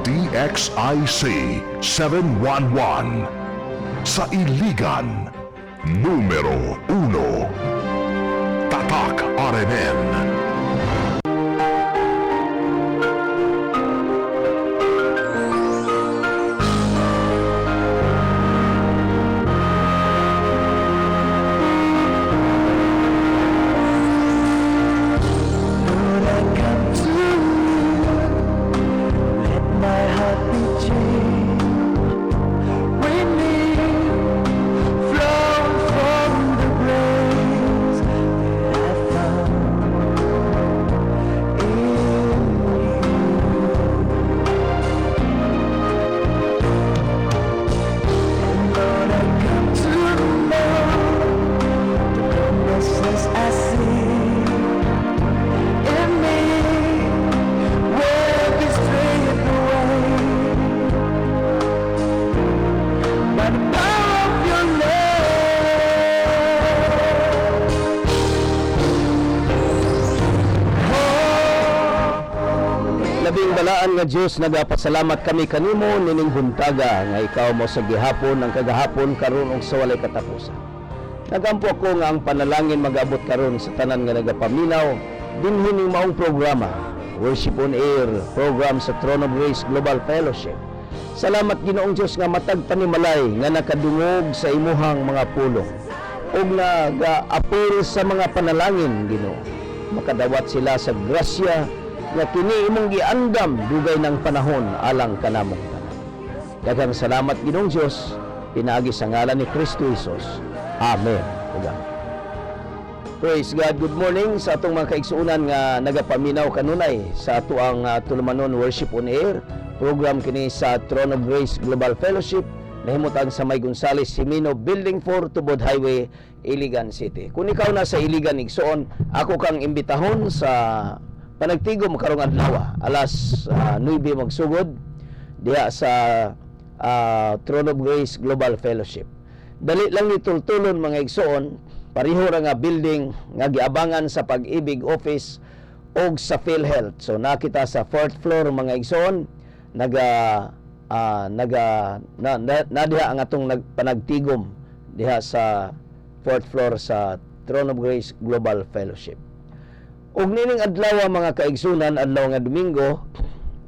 DXIC 711 sa Iligan, numero 1. Tatak RMN. Labing balaan nga Diyos, nagapasalamat kami kanimo nining buntaga nga ikaw mo sa gihapon ang kagahapon karon ug sa walay katapusan. Nagampo ako nga ang panalangin mag-abot karon sa tanan nga nagapaminaw dinhi ning maong programa, Worship on Air, program sa Throne of Grace Global Fellowship. Salamat Ginoong Diyos nga matag panimalay nga nakadungog sa imuhang mga pulong ug nag-apil sa mga panalangin Ginoo. Makadawat sila sa grasya nga kini imong giandam dugay ng panahon alang kanamong tanan. Daghang salamat Ginoong Dios, pinaagi sa ngalan ni Kristo Jesus. Amen. Praise God. Good morning sa atong mga kaigsuonan nga nagapaminaw kanunay sa ato ang tulumanon Worship on Air, program kini sa Throne of Grace Global Fellowship, nahimutang sa May Gonzales Jimeno Building 4 Tubod Highway, Iligan City. Kung ikaw na sa Iligan igsuon, ako kang imbitahon sa panagtigom karong adlaw alas 9 magsugod diha sa Throne of Grace Global Fellowship. Dali lang ni tultulon mga igsoon, pareho ra nga building nga giabangan sa Pag-ibig Office og sa PhilHealth. So nakita sa 4th floor mga igsoon, nadiha ang atong panagtigom diha sa 4th floor sa Throne of Grace Global Fellowship. Og nining adlaw mga kaigsunan, adlaw nga Domingo,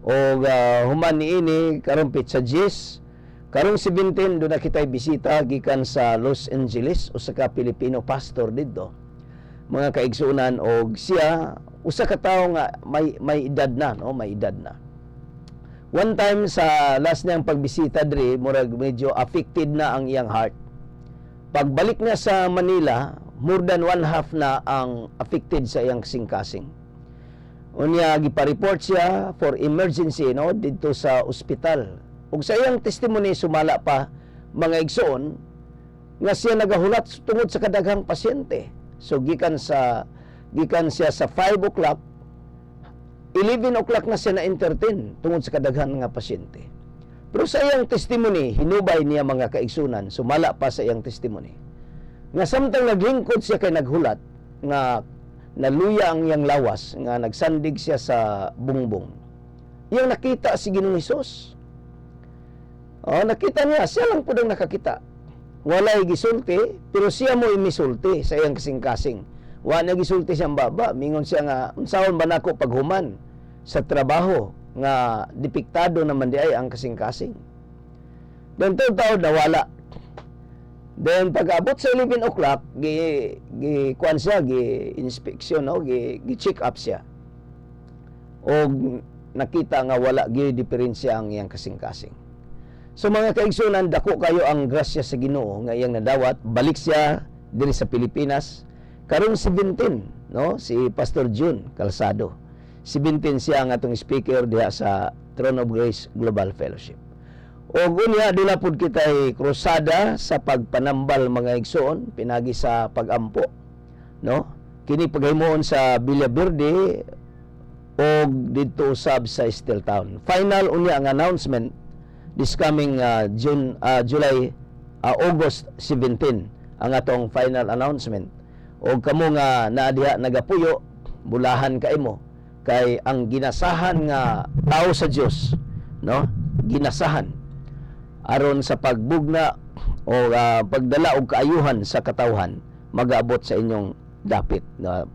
og human niini karon sa 10, karong 17 do na kitay bisita gikan sa Los Angeles usa ka Pilipino pastor didto. Mga kaigsunan, og siya usa ka tawo nga may edad na, no, may edad na. One time sa last niyang pagbisita diri, murag medyo affected na ang iyang heart. Pagbalik na sa Manila, more than one half na ang affected sa iyang kasing-kasing. Unya gipa-report siya for emergency, no, dito sa ospital. Ug sa iyang testimony sumala pa mga igsoon nga siya nagahulat tungod sa kadaghang pasyente. So gikan siya sa 5 o'clock, 11 o'clock na siya na-entertain tungod sa kadaghan nga pasyente. Pero sa iyang testimony, hinubay niya mga kaigsunan, sumala pa sa iyang testimony nga samtang naglingkod siya kay naghulat nga naluya ang iyang lawas, nga nagsandig siya sa bungbong. Iyang nakita si Ginoong Hesus. Nakita niya, siya lang po ang nakakita. Walay gisulti, pero siya mo imisulti sa iyang kasing-kasing. Wa na gisulti siyang baba, mingon siya nga, unsahon ba nako paghuman sa trabaho nga depektado naman di ay ang kasing-kasing. Then taon nawala. Then pag-abot sa 11 o'clock, kuan siya, gi-inspeksyon, no? Gi-check up siya. O nakita nga wala gi-diferensya ang iyang kasing-kasing. So mga kaigsunan, dako kayo ang grasya sa Ginoo nga iyang nadawat. Balik siya diri sa Pilipinas. Karong 17, no? Si Pastor June Calzado. 17 siya ang atong speaker diha sa Throne of Grace Global Fellowship. O gunya, doon na po kita krusada sa pagpanambal mga igsoon, pinagi sa pagampo. No? Kini paghimuon sa Villa Verde o dito usab sa Steel Town. Final unya ang announcement this coming August 17 ang atong final announcement. O kamo nga naadiha nagapuyo, bulahan kay mo kay ang ginasahan nga tao sa Dios no, ginasahan aron sa pagbugna o pagdala og kaayuhan sa katawhan magaabot sa inyong dapit.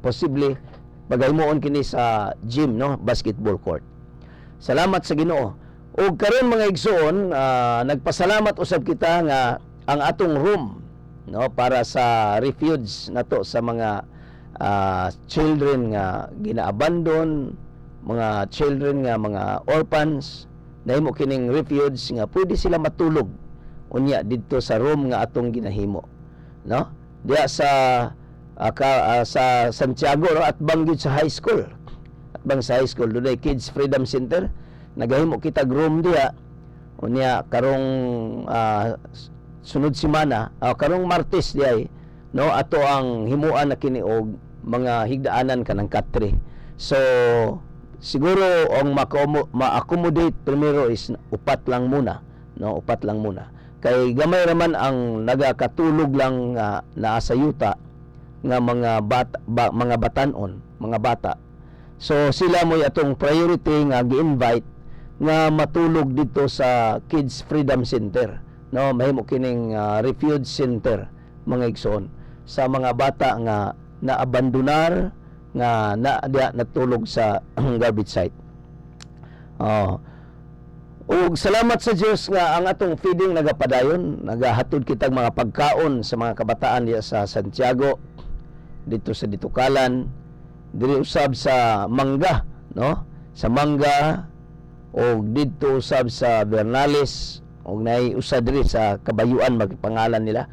Posible pagaymoon kini sa gym, no, basketball court. Salamat sa Ginoo. Ug karon mga igsoon, nagpasalamat usab kita nga ang atong room, no, para sa refuge nato sa mga children nga gina-abandon, mga children nga mga orphans, nahimo kining refuge nga pwede sila matulog unya didto sa room nga atong ginahimo, no, diya sa Santiago, no, at banggid sa high school. At bang sa high school dunay Kids Freedom Center, nagahimo kita room diya unya karong sunod semana, karong Martes diay, no, ato ang himuan na kini og mga higdaanan kanang katre. So siguro ang ma-accommodate primero is upat lang muna, no, upat lang muna. Kay gamay raman ang nagakatulog lang naa sa yuta nga mga batanon, mga bata. So sila mo atong priority nga gi-invite nga matulog dito sa Kids Freedom Center, no, mahimo kining refuge center mga igsoon sa mga bata nga naabandonar nga natulog sa garbage site. Ug salamat sa Dios nga ang atong feeding nagapadayon, nagahatod kitag mga pagkaon sa mga kabataan diya sa Santiago, dito sa Ditukalan, diri usab sa Mangga, no, sa Mangga, o dito usab sa Bernales, o nay usa diri sa Kabayuan magpangalan nila,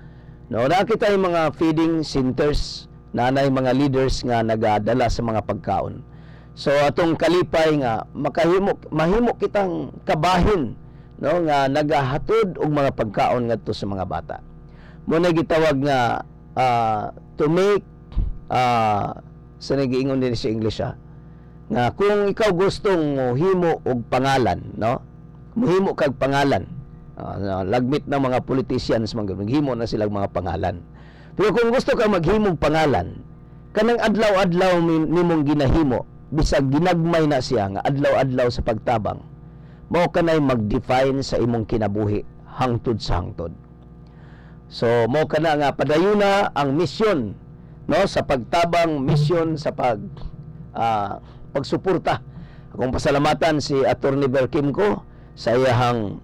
no. Nakita yung mga feeding centers, nanay mga leaders nga nagadala sa mga pagkaon. So atong kalipay nga mahimo kitang kabahin, no, nga nagahatod og mga pagkaon ngadto sa mga bata. Muna gitawag nga to make sa nagiingon din sa English nga kung ikaw gustong mohimo og pangalan, no, mohimo kag pangalan, lagmit ng mga politicians maghimo na silang mga pangalan. Pero kung gusto ka maghimong pangalan, kanang adlaw-adlaw nimong ginahimo, bisag ginagmay na siya nga adlaw-adlaw sa pagtabang, mao kanay mag-define sa imong kinabuhi hangtod sa hangtod. So mao kana nga padayuna ang misyon, no, sa pagtabang, misyon sa pagsuporta. Akong pasalamatan si Attorney Berkimko sa iyahang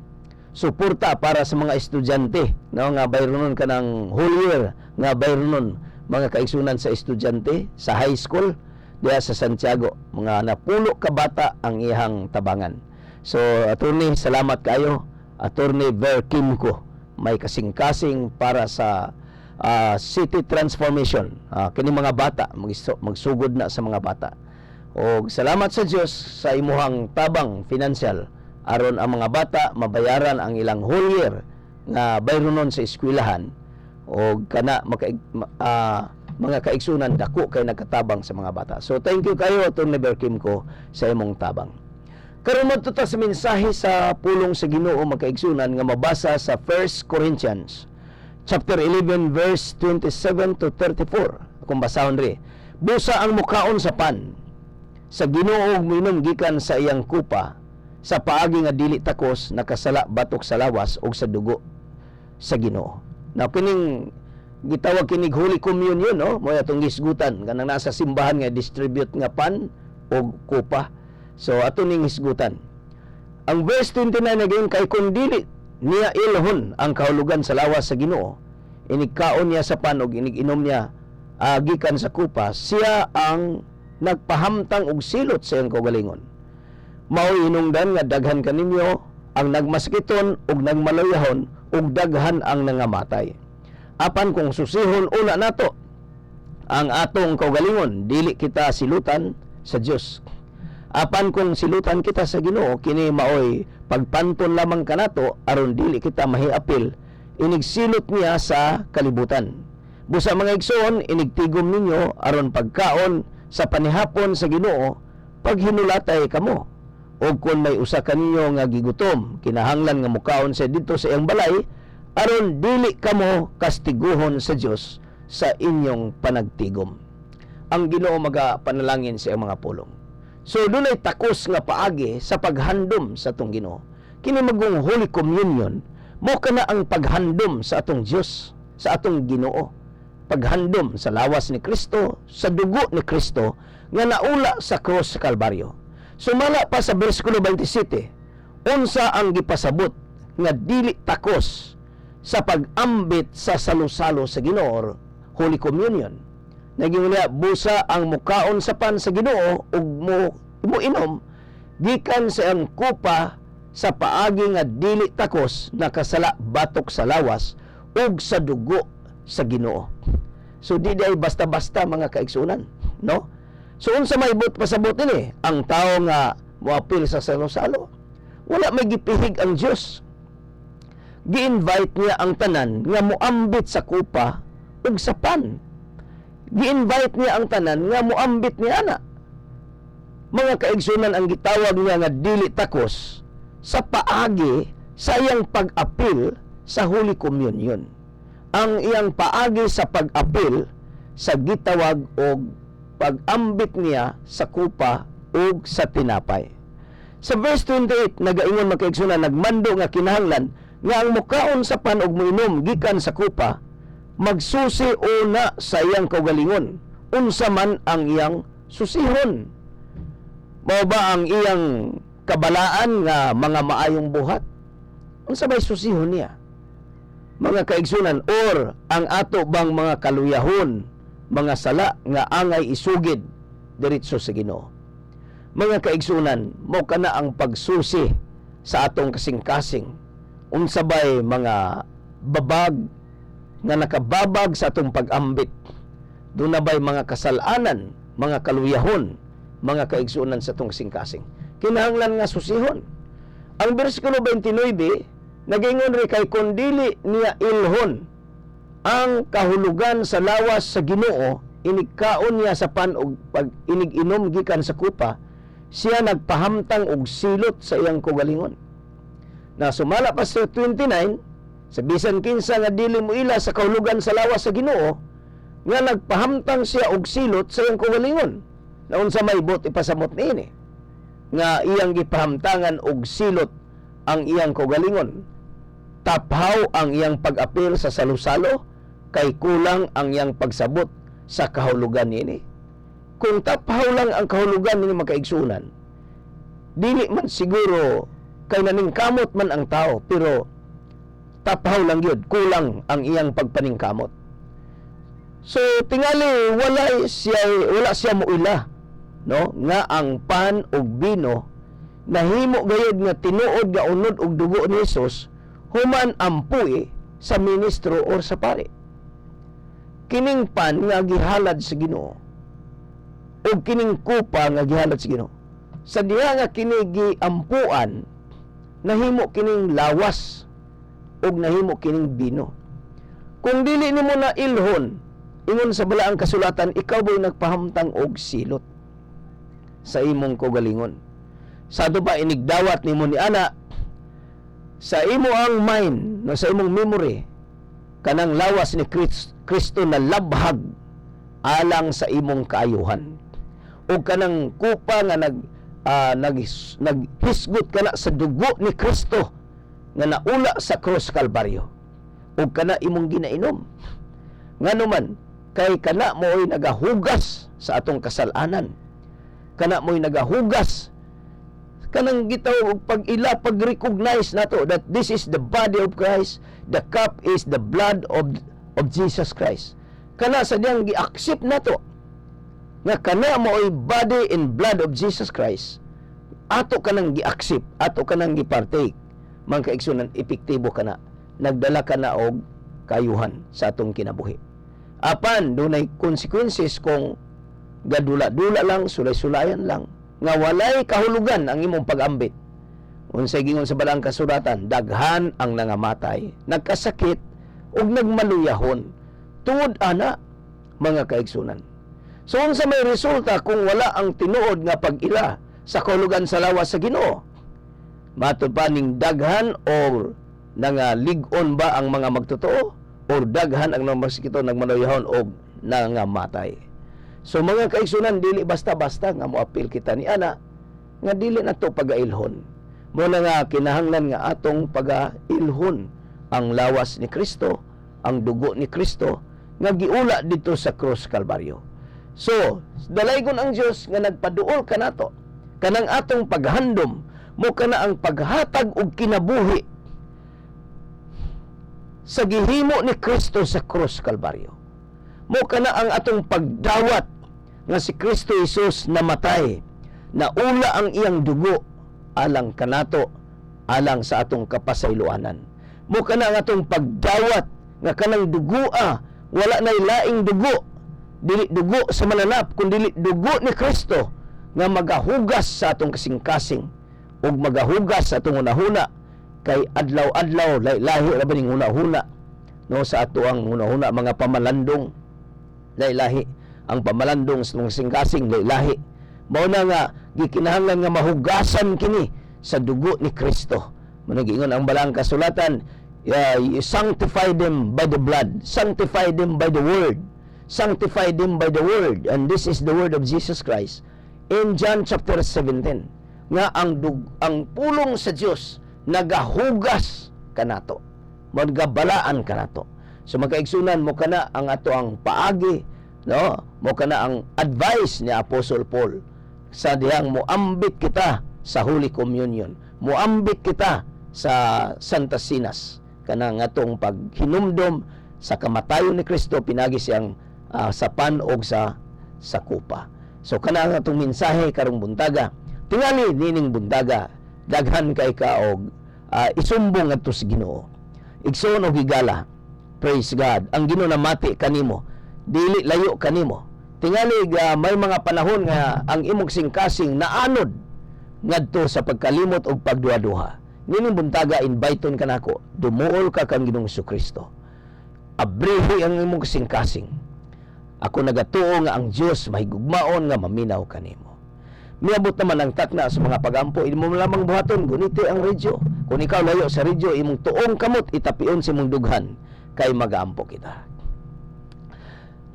suporta para sa mga estudyante, no, nga bayronon kanang whole year nga bayronon mga kaigsunan sa estudyante sa high school diya sa Santiago, mga napulo ka bata ang iyang tabangan. So attorney, salamat kayo, Attorney Berkimko, may kasing-kasing para sa city transformation, kini mga bata magsugod na sa mga bata. O salamat sa Dios sa imuhang tabang financial aron ang mga bata mabayaran ang ilang whole year nga bayronon sa eskwelahan, o kana mga kaigsunan dako kay nagkatabang sa mga bata. So thank you kayo, Attorney Berkimko, sa imong tabang. Karon mo tuta sa mensahe sa pulong sa Ginoo mga kaigsunan nga mabasa sa 1 Corinthians chapter 11 verse 27 to 34. Kung basahon ri, busa ang mukaon sa pan sa Ginoo ug minom gikan sa iyang kupa, sa paagi nga dili takos nakasala batok sa lawas ug sa dugo sa Ginoo. Now kining gitawag kinig Holy Communion, no, mo atong gisgutan kanang nasa simbahan nga distribute nga pan ug kupa. So ato ning hisgutan. Ang verse 29 nagayon kay kung dili niya ilhon ang kahulugan sa lawas sa Ginoo, inigkaon niya sa pan ug inig-inom niya gikan sa kupa, siya ang nagpahamtang og silot sa iyang kaugalingon. Mao hinungdan nga daghan kaninyo ang nagmaskiton ug nagmalayahon ug daghan ang nangamatay. Apan kung susihon una nato ang atong kaugalingon, dili kita silutan sa Dios. Apan kung silutan kita sa Ginoo, kini maoy pagpanton lamang kanato aron dili kita mahiapil, inigsilot niya sa kalibutan. Busa mga igsoon, inigtigom ninyo aron pagkaon sa panihapon sa Ginoo paghinulatay kamo. O kung may usa kaninyo nga gigutom, kinahanglan nga mukaon sa dito sa iyang balay aron dili kamo kastiguhon sa Dios sa inyong panagtigom. Ang Ginoo magapanalangin sa iyang mga pulong. So dunay takos nga paagi sa paghandom sa tong Ginoo. kini magong Holy Communion mo kana ang paghandom sa atong Dios, sa atong Ginoo, paghandom sa lawas ni Kristo, sa dugo ni Kristo nga naula sa cross sa Kalbaryo. Sumala pa sa bersikulo 27, unsa ang gipasabot nga dili takos sa pag-ambit sa salusalo sa Ginoo, Holy Communion. Naging niya, busa ang mukaon sa pan sa Ginoo ug mo inom gikan sa ang kupa sa paagi nga dili takos nakasala batok sa lawas ug sa dugo sa Ginoo. So di day basta-basta mga kaigsunan, no? So unsa may pasabot ini? Ang tao nga moapil sa salusalo, wala may gipihig ang Dios. Gi-invite niya ang tanan nga moambit sa kupa ug sa pan. Gi-invite niya ang tanan nga moambit niya ana. Mga kaigsunan, ang gitawag niya nga dili takos sa paagi sa iyang pag-apil sa Holy Communion. Ang iyang paagi sa pag-apil sa gitawag og pag-ambit niya sa kupa ug sa tinapay. Sa verse 28, nagaingon mga kaigsunan, nagmando nga kinahanglan nga ang mukaon sa pan ug moinom gikan sa kupa magsusi una sa iyang kaugalingon, unsa man ang iyang susihon. Mao ba ang iyang kabalaan nga mga maayong buhat? Unsa may susihon niya? Mga kaigsunan, or ang ato bang mga kaluyahon, mga sala nga angay isugid diretso sa Ginoo. Mga kaigsunan, mao kana ang pagsusi sa atong kasing-kasing. Unsa bay mga babag nga nakababag sa atong pag-ambit? Doon na ba'y mga kasalanan, mga kaluyahon, mga kaigsunan sa atong kasing-kasing? Kinahanglan nga susihon. Ang bersikulo 29, nagaingon rin kay kung dili niya ilhon ang kahulugan sa lawas sa Ginoo, inigkaon niya sa pan og pag inig-inom gikan sa kupa, siya nagpahamtang og silot sa iyang kaugalingon. Na sumala pa sa 29, sa bisan kinsa nga dili mo ila sa kahulugan sa lawas sa Ginoo, nga nagpahamtang siya og silot sa iyang kaugalingon. Na unsa may bot ipasamot niini nga iyang gipahamtangan og silot ang iyang kaugalingon. Taphaw ang iyang pag-apil sa salusalo, kay kulang ang iyang pagsabot sa kahulugan niini. Kung taphaw lang ang kahulugan niini makaigsunan, dili man siguro kay naningkamot man ang tao, pero taphaw lang yun, kulang ang iyang pagpaningkamot. So tingali wala siya muila, no, nga ang pan ug bino nahimo gayud nga tinuod nga unod og dugo ni Hesus human ampuy sa ministro or sa pari. Kining pan nga gihalad sa Ginoo ug kining kupa nga gihalad sa Ginoo, sa diha nga kini giampuan, nahimo kining lawas ug nahimo kining bino. Kung dili nimo na ilhon, ingon sa balaang kasulatan, ikaw bo'y nagpahamtang og silot sa imong kaugalingon. Sa ato ba inigdawat nimo ni ana sa imo ang mind, no, sa imong memory, kanang lawas ni Kristo na labhag alang sa imong kaayuhan, o kanang kupa nga naghisgot kana sa dugo ni Kristo nga naula sa cross Kalbaryo, o kana imong ginainom. Nganuman kay kana mo'y nagahugas sa atong kasalanan, kana mo'y nagahugas kanang gitawag pag-recognize nato that this is the body of Christ, the cup is the blood of Jesus Christ. Kana sa diyang gi-accept nato nga kana mo'y body and blood of Jesus Christ, ato kanang gi-accept, ato kanang gi-partake, mga kaigsunan, epektibo kana, nagdala kana og kayuhan sa atong kinabuhi. Apan dunay consequences kung gadula-dula lang, sulay-sulayan lang, nga walay kahulugan ang imong pag-ambit. Unsay gingon sa balaang kasulatan, daghan ang nangamatay, nagkasakit ug nagmaluyahon tungod ana, mga kaigsunan. So unsa may resulta kung wala ang tinuod nga pag-ila sa kahulugan sa lawas sa Ginoo? Matud pa ning daghan or nangalig-on ba ang mga magtotoo, or daghan ang namasikito nagmaluyahon og nangamatay. So mga kaigsunan, dili basta-basta nga moapil kita ni ana nga dili nato pagailhon. Mo na nga kinahanglan nga atong pagailhon ang lawas ni Kristo, ang dugo ni Kristo nga giula dito sa Krus Kalbaryo. So, dalaygon ang Dios nga nagpaduol kanato kanang atong paghandom mo kana ang paghatag og kinabuhi sa gihimo ni Kristo sa Krus Kalbaryo. Mo kana ang atong pagdawat nga si Kristo Jesus namatay, na ula ang iyang dugo alang kanato, alang sa atong kapasayloanan. Mo kana ang atong pagdawat nga kanang dugoa wala nay laing dugo, dili dugo sa mananap kundi dugo ni Kristo nga magahugas sa atong kasing-kasing ug magahugas sa atong hunahuna, kay adlaw-adlaw lahi ra ba ning hunahuna no sa ato ang hunahuna mga pamalandong lahi ang pamalandong sa mga kasing-kasing lahi. Mao na nga gikinahanglan nga mahugasan kini sa dugo ni Kristo. Managingon ang balang kasulatan, you sanctify them by the blood, sanctify them by the word, sanctify them by the word, and this is the word of Jesus Christ. In John chapter 17, nga ang pulong sa Dios nagahugas kanato, magabalaan kanato. So magkaigsunan mo kana ang ato ang paagi, no? Mo kana ang advice ni Apostle Paul sa dihang moambit kita sa Holy Communion, moambit kita sa Santa Sinas, kanang atong paghinumdom sa kamatayon ni Kristo pinagi siyang sa pan og sa kupa. So kana ang atong mensahe karong buntaga. Tingali nining buntaga, daghan kay ka og isumbong adto sa Ginoo. Igsoon og higala. Praise God. Ang Ginoo namati kanimo, dili layo kanimo. Tingali may mga panahon nga ang imong singkasing naanod ngadto sa pagkalimot og pagduha-duha. Nining buntaga inviteon kanako, dumuol ka kang Ginoong Kristo. Abrihi ang imong singkasing. Ako nagatuo nga ang Dios mahigugmaon nga maminaw kanimo. Miabot naman ang takna sa mga pagampo, imo lamang buhaton guniti ang radyo. Kung ikaw layo sa radyo, imong tuong kamot itapion sa imong dughan kay magampo kita.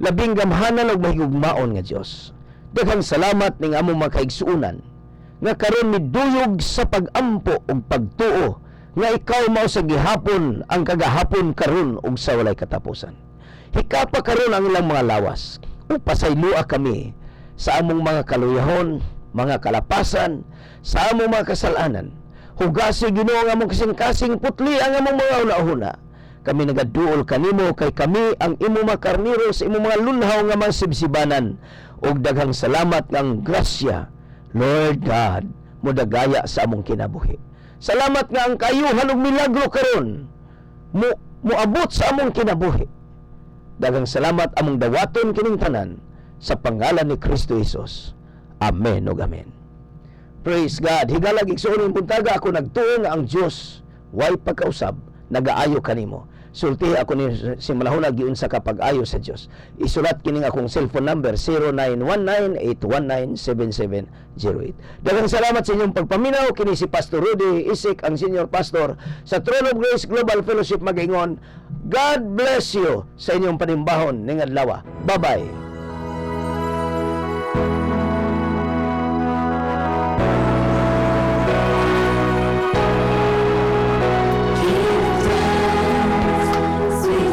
Labing gamhanan og mahigugmaon nga Dios. Daghang salamat ning among mga kaigsuonan nga karon miduyog sa pagampo ug pagtuo nga ikaw mao sa gihapon ang kagahapon karon ug sa walay katapusan. Hikapa karon ang ilang mga lawas. Upasaylua kami sa among mga kaluyahon, mga kalapasan, sa among mga kasalanan. Hugasi Ginoo ang among kasing-kasing, putli ang among mga una-una. Kami nagaduol kanimo kay kami ang imo mga karniro sa imo mga lunhaw nga mga sibsibanan. Og daghang salamat ng grasya, Lord God, modagaya sa among kinabuhi. Salamat nga ang kayuhan og milagro karon moabot sa among kinabuhi. Daghang salamat among dawaton kining tanan sa pangalan ni Kristo Jesus. Amen ug amen. Praise God. Higalag igsuon ning buntaga ako nagtuo nga ang Dios way pagkausab nagaayo kanimo. Sulti ako ni si Malahuna giunsa ka pag-ayo sa Dios. Isulat kining akong cellphone number 0919-819-7708. Daghang salamat sa inyong pagpaminaw. Kini si Pastor Rudy Isik, ang senior pastor sa Throne of Grace Global Fellowship Magaingon. God bless you sa inyong panimbahon ning adlaw. Bye-bye.